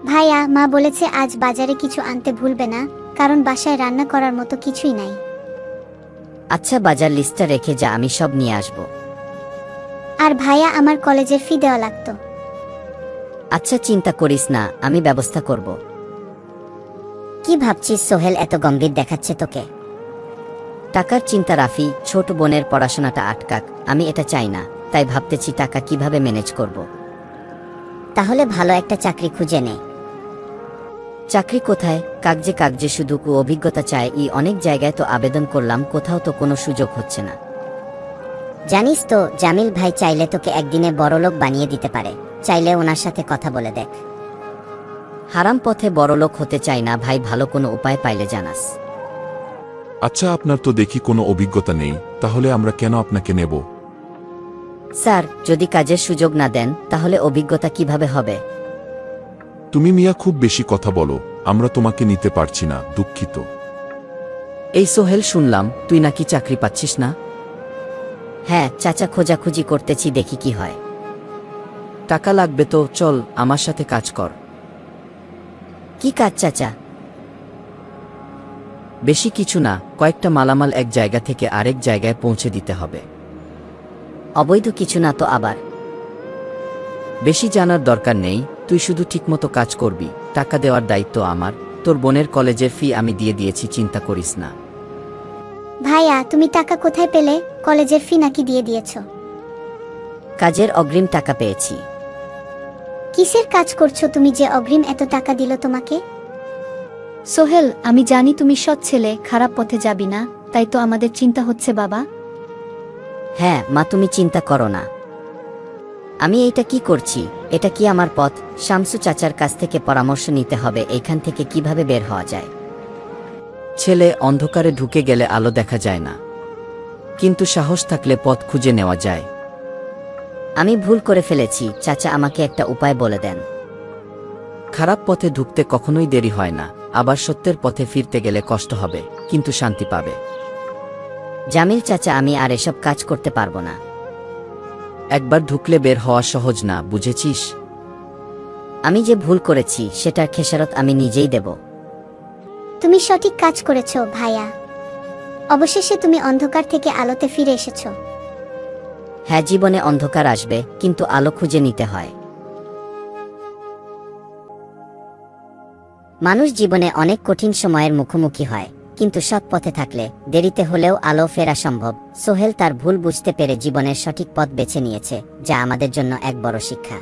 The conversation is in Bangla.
ভাইয়া, মা বলেছে আজ বাজারে কিছু আনতে ভুলবে না, কারণ বাসায় রান্না করার মতো কিছুই নাই। আচ্ছা, বাজার লিস্টটা রেখে যা, আমি সব নিয়ে আসব। আর ভাইয়া, আমার কলেজের ফি দেওয়া লাগতো। আচ্ছা, চিন্তা করিস না, আমি ব্যবস্থা করব। কি ভাবছিস সোহেল, এত গম্ভীর দেখাচ্ছে তোকে? টাকার চিন্তা রাফি, ছোট বোনের পড়াশোনাটা আটকাক, আমি এটা চাই না। তাই ভাবতেছি টাকা কিভাবে ম্যানেজ করব। তাহলে ভালো একটা চাকরি খুঁজে নে। চাকরি কোথায়? কাগজে কাগজে শুধু অভিজ্ঞতা চায়। অনেক জায়গায় তো আবেদন করলাম, কোথাও তো কোনো সুযোগ হচ্ছে না। জানিস তো, জামিল ভাই চাইলে তোকে একদিনে বড়লোক বানিয়ে দিতে পারে। চাইলে ওনার সাথে কথা বলে দেখ। হারাম পথে বড়লোক হতে চাই না ভাই, ভালো কোনো উপায় পাইলে জানাস। আচ্ছা, আপনার তো দেখি কোনো অভিজ্ঞতা নেই, তাহলে আমরা কেন আপনাকে নেব? স্যার, যদি কাজের সুযোগ না দেন তাহলে অভিজ্ঞতা কিভাবে হবে? তুমি মিয়া খুব বেশি কথা বলো, আমরা তোমাকে নিতে পারছি না, দুঃখিত। এই সোহেল, শুনলাম তুই নাকি চাকরি পাচ্ছিস না। হ্যাঁ চাচা, খোঁজাখুঁজি করতেছি, দেখি কি হয়। টাকা লাগবে তো, চল আমার সাথে কাজ কর। কি কাজ চাচা? বেশি কিছু না, কয়েকটা মালামাল এক জায়গা থেকে আরেক জায়গায় পৌঁছে দিতে হবে। অবৈধ কিছু না তো আবার? বেশি জানার দরকার নেই, তুই শুধু ঠিকমতো কাজ করবি। টাকা দেওয়ার দায়িত্ব আমার। তোর বোনের কলেজের ফি আমি দিয়ে দিয়েছি, চিন্তা করিস না। ভাইয়া, তুমি টাকা কোথায় পেলে? কলেজের ফি নাকি দিয়ে দিয়েছো? কাজের অগ্রিম টাকা পেয়েছি। কিসের কাজ করছো তুমি যে অগ্রিম এত টাকা দিল তোমাকে? সোহেল, আমি জানি তুমি সৎ ছেলে, খারাপ পথে যাবি না, তাই তো আমাদের চিন্তা হচ্ছে বাবা। হ্যাঁ মা, তুমি চিন্তা করো না। আমি এইটা কি করছি? এটা কি আমার পথ? শামসু চাচার কাছ থেকে পরামর্শ নিতে হবে, এইখান থেকে কিভাবে বের হওয়া যায়। ছেলে, অন্ধকারে ঢুকে গেলে আলো দেখা যায় না, কিন্তু সাহস থাকলে পথ খুঁজে নেওয়া যায়। আমি ভুল করে ফেলেছি চাচা, আমাকে একটা উপায় বলে দেন। খারাপ পথে ঢুকতে কখনোই দেরি হয় না, আবার সত্যের পথে ফিরতে গেলে কষ্ট হবে, কিন্তু শান্তি পাবে। জামিল চাচা, আমি আর এসব কাজ করতে পারবো না। একবার ঢুকলে বের হওয়া সহজ না, বুঝেছিস? আমি যে ভুল করেছি সেটার খেসারত আমি নিজেই দেব। তুমি সঠিক কাজ করেছো ভাইয়া। অবশেষে তুমি অন্ধকার থেকে আলোতে ফিরে এসেছো। হ্যাঁ, জীবনে অন্ধকার আসবে, কিন্তু আলো খুঁজে নিতে হয়। মানুষ জীবনে অনেক কঠিন সময়ের মুখোমুখি হয়, কিন্তু সৎ পথে থাকলে দেরিতে হলেও আলো ফেরা সম্ভব। সোহেল তার ভুল বুঝতে পেরে জীবনের সঠিক পথ বেছে নিয়েছে, যা আমাদের জন্য এক বড় শিক্ষা।